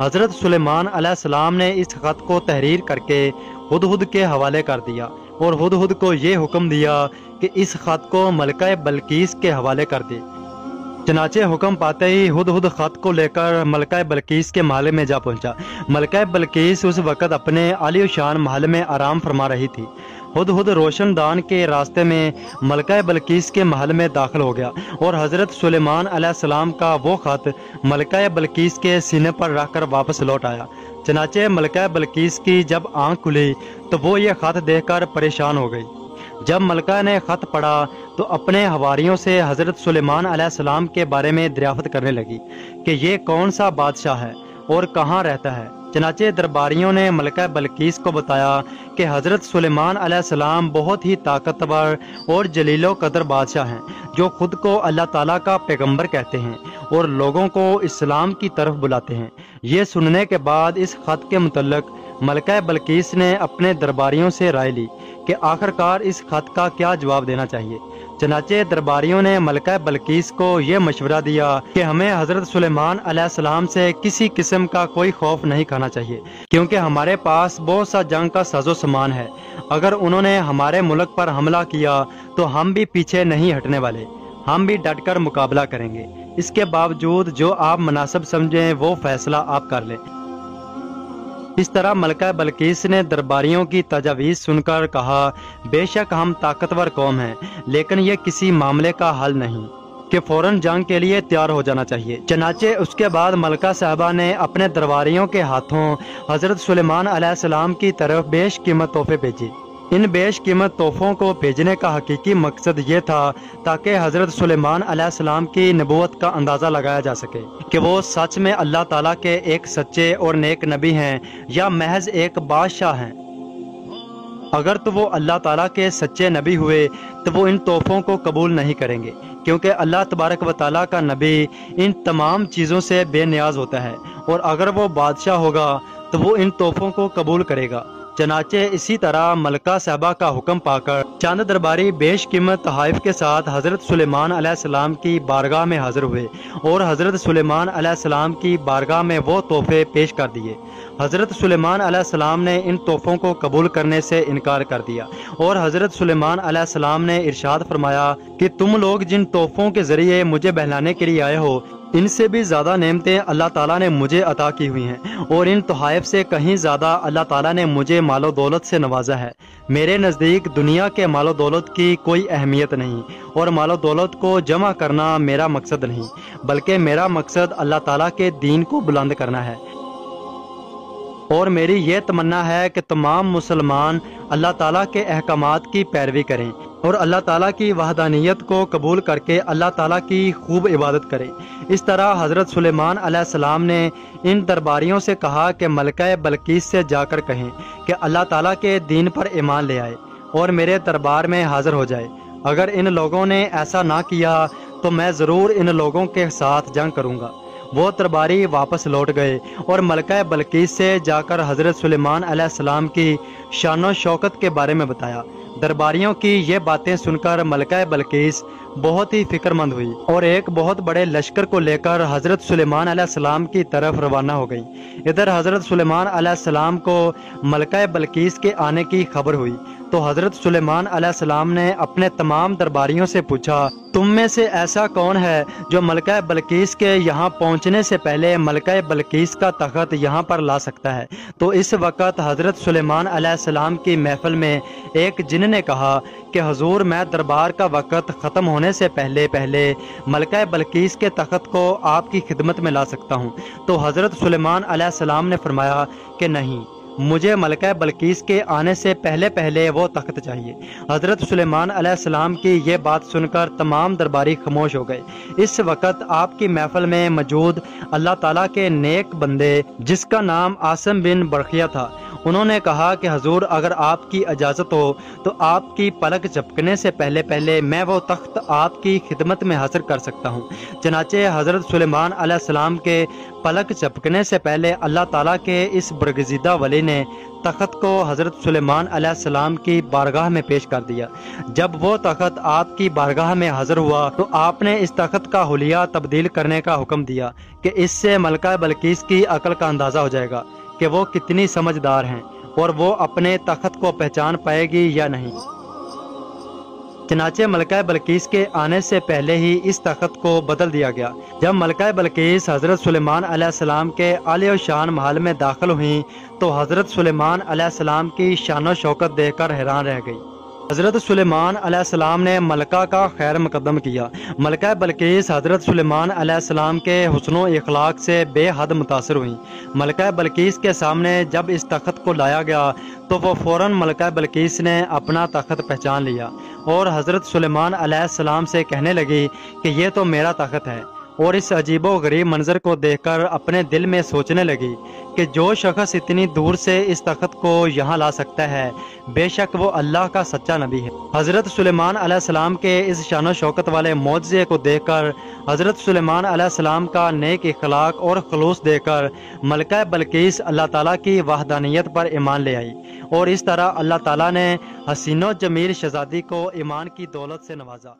حضرت سلیمان علیہ السلام نے اس خط کو تحریر کر کے ہدہد کے حوالے کر دیا اور ہدہد کو یہ حکم دیا کہ اس خط کو ملکہ بلقیس کے حوالے کر دے۔ چنانچہ حکم پاتے ہی ہدہد خط کو لے کر ملکہ بلقیس کے محل میں جا پہنچا۔ ملکہ بلقیس اس وقت اپنے عالی شان محل میں آرام فرما رہی تھی۔ ہدہد روشن دان کے راستے میں ملکہ بلقیس کے محل میں داخل ہو گیا اور حضرت سلیمان علیہ السلام کا وہ خط ملکہ بلقیس کے سینے پر رکھ کر واپس لوٹ آیا۔ چنانچہ ملکہ بلقیس کی جب آنکھ کھلی تو وہ یہ خط دیکھ کر پریشان ہو گئی۔ جب ملکہ نے خط پڑھا تو اپنے حواریوں سے حضرت سلیمان علیہ السلام کے بارے میں دریافت کرنے لگی کہ یہ کون سا بادشاہ ہے اور کہاں رہتا ہے۔ چنانچہ درباریوں نے ملکہ بلقیس کو بتایا کہ حضرت سلیمان علیہ السلام بہت ہی طاقتور اور جلیل و قدر بادشاہ ہیں، جو خود کو اللہ تعالیٰ کا پیغمبر کہتے ہیں اور لوگوں کو اسلام کی طرف بلاتے ہیں۔ یہ سننے کے بعد اس خط کے متعلق ملکہ بلقیس نے اپنے درباریوں سے رائے لی کہ آخرکار اس خط کا کیا جواب دینا چاہیے۔ چنانچہ درباریوں نے ملکہ بلقیس کو یہ مشورہ دیا کہ ہمیں حضرت سلیمان علیہ السلام سے کسی قسم کا کوئی خوف نہیں کھانا چاہیے، کیونکہ ہمارے پاس بہت سا جنگ کا ساز و سامان ہے۔ اگر انہوں نے ہمارے ملک پر حملہ کیا تو ہم بھی پیچھے نہیں ہٹنے والے، ہم بھی ڈٹ کر مقابلہ کریں گے۔ اس کے باوجود جو آپ مناسب سمجھیں وہ فیصلہ آپ کر لیں۔ اس طرح ملکہ بلقیس نے درباریوں کی تجاویز سن کر کہا، بے شک ہم طاقتور قوم ہیں، لیکن یہ کسی معاملے کا حل نہیں کہ فوراً جنگ کے لیے تیار ہو جانا چاہیے۔ چنانچہ اس کے بعد ملکہ صاحبہ نے اپنے درباریوں کے ہاتھوں حضرت سلیمان علیہ السلام کی طرف بیش قیمت تحفے بھیجے۔ ان بیش قیمت تحفوں کو بھیجنے کا حقیقی مقصد یہ تھا تاکہ حضرت سلیمان علیہ السلام کی نبوت کا اندازہ لگایا جا سکے کہ وہ سچ میں اللہ تعالیٰ کے ایک سچے اور نیک نبی ہیں یا محض ایک بادشاہ ہیں۔ اگر تو وہ اللہ تعالیٰ کے سچے نبی ہوئے تو وہ ان تحفوں کو قبول نہیں کریں گے، کیونکہ اللہ تبارک و تعالیٰ کا نبی ان تمام چیزوں سے بے نیاز ہوتا ہے، اور اگر وہ بادشاہ ہوگا تو وہ ان تحفوں کو قبول کرے گا۔ چنانچہ اسی طرح ملکہ صاحبہ کا حکم پا کر چند درباری بیش قیمت تحائف کے ساتھ حضرت سلیمان علیہ السلام کی بارگاہ میں حاضر ہوئے اور حضرت سلیمان علیہ السلام کی بارگاہ میں وہ تحفے پیش کر دیے۔ حضرت سلیمان علیہ السلام نے ان تحفوں کو قبول کرنے سے انکار کر دیا اور حضرت سلیمان علیہ السلام نے ارشاد فرمایا کہ تم لوگ جن تحفوں کے ذریعے مجھے بہلانے کے لیے آئے ہو، ان سے بھی زیادہ نعمتیں اللہ تعالیٰ نے مجھے عطا کی ہوئی ہیں، اور ان تحائف سے کہیں زیادہ اللہ تعالیٰ نے مجھے مال و دولت سے نوازا ہے۔ میرے نزدیک دنیا کے مال و دولت کی کوئی اہمیت نہیں، اور مال و دولت کو جمع کرنا میرا مقصد نہیں، بلکہ میرا مقصد اللہ تعالیٰ کے دین کو بلند کرنا ہے۔ اور میری یہ تمنا ہے کہ تمام مسلمان اللہ تعالیٰ کے احکامات کی پیروی کریں اور اللہ تعالیٰ کی وحدانیت کو قبول کر کے اللہ تعالیٰ کی خوب عبادت کریں۔ اس طرح حضرت سلیمان علیہ السلام نے ان درباریوں سے کہا کہ ملکہ بلقیس سے جا کر کہیں کہ اللہ تعالیٰ کے دین پر ایمان لے آئے اور میرے دربار میں حاضر ہو جائے۔ اگر ان لوگوں نے ایسا نہ کیا تو میں ضرور ان لوگوں کے ساتھ جنگ کروں گا۔ وہ درباری واپس لوٹ گئے اور ملکہ بلقیس سے جا کر حضرت سلیمان علیہ السلام کی شان و شوکت کے بارے میں بتایا۔ درباریوں کی یہ باتیں سن کر ملکہ بلقیس بہت ہی فکر مند ہوئی اور ایک بہت بڑے لشکر کو لے کر حضرت سلیمان علیہ السلام کی طرف روانہ ہو گئی۔ ادھر حضرت سلیمان علیہ السلام کو ملکہ بلقیس کے آنے کی خبر ہوئی تو حضرت سلیمان علیہ السلام نے اپنے تمام درباریوں سے پوچھا، تم میں سے ایسا کون ہے جو ملکہ بلقیس کے یہاں پہنچنے سے پہلے ملکہ بلقیس کا تخت یہاں پر لا سکتا ہے؟ تو اس وقت حضرت سلیمان علیہ السلام کی محفل میں ایک جن نے کہا کہ حضور، میں دربار کا وقت ختم ہونے سے پہلے ملکہ بلقیس کے تخت کو آپ کی خدمت میں لا سکتا ہوں۔ تو حضرت سلیمان علیہ السلام نے فرمایا کہ نہیں، مجھے ملکہ بلقیس کے آنے سے پہلے وہ تخت چاہیے۔ حضرت سلیمان علیہ السلام کی یہ بات سن کر تمام درباری خاموش ہو گئے۔ اس وقت آپ کی محفل میں موجود اللہ تعالیٰ کے نیک بندے، جس کا نام عاصم بن برقیہ تھا، انہوں نے کہا کہ حضور اگر آپ کی اجازت ہو تو آپ کی پلک جھپکنے سے پہلے میں وہ تخت آپ کی خدمت میں حاضر کر سکتا ہوں۔ چنانچہ حضرت سلیمان علیہ السلام کے پلک جھپکنے سے پہلے اللہ تعالیٰ کے اس برگزیدہ ولی نے تخت کو حضرت سلیمان علیہ السلام کی بارگاہ میں پیش کر دیا۔ جب وہ تخت آپ کی بارگاہ میں حاضر ہوا تو آپ نے اس تخت کا حلیہ تبدیل کرنے کا حکم دیا کہ اس سے ملکہ بلقیس کی عقل کا اندازہ ہو جائے گا کہ وہ کتنی سمجھدار ہیں اور وہ اپنے تخت کو پہچان پائے گی یا نہیں۔ چنانچہ ملکہ بلقیس کے آنے سے پہلے ہی اس تخت کو بدل دیا گیا۔ جب ملکہ بلقیس حضرت سلیمان علیہ السلام کے عالی و شان محل میں داخل ہوئیں تو حضرت سلیمان علیہ السلام کی شان و شوکت دیکھ کر حیران رہ گئی۔ حضرت سلیمان علیہ السلام نے ملکہ کا خیر مقدم کیا۔ ملکہ بلقیس حضرت سلیمان علیہ السلام کے حسن و اخلاق سے بے حد متاثر ہوئیں۔ ملکہ بلقیس کے سامنے جب اس تخت کو لایا گیا تو وہ فوراً ملکہ بلقیس نے اپنا تخت پہچان لیا اور حضرت سلیمان علیہ السلام سے کہنے لگی کہ یہ تو میرا تخت ہے، اور اس عجیب و غریب منظر کو دیکھ کر اپنے دل میں سوچنے لگی کہ جو شخص اتنی دور سے اس تخت کو یہاں لا سکتا ہے بے شک وہ اللہ کا سچا نبی ہے۔ حضرت سلیمان علیہ السلام کے اس شان و شوکت والے معجزے کو دیکھ کر، حضرت سلیمان علیہ السلام کا نیک اخلاق اور خلوص دیکھ کر ملکہ بلقیس اللہ تعالیٰ کی وحدانیت پر ایمان لے آئی، اور اس طرح اللہ تعالیٰ نے حسین و جمیل شہزادی کو ایمان کی دولت سے نوازا۔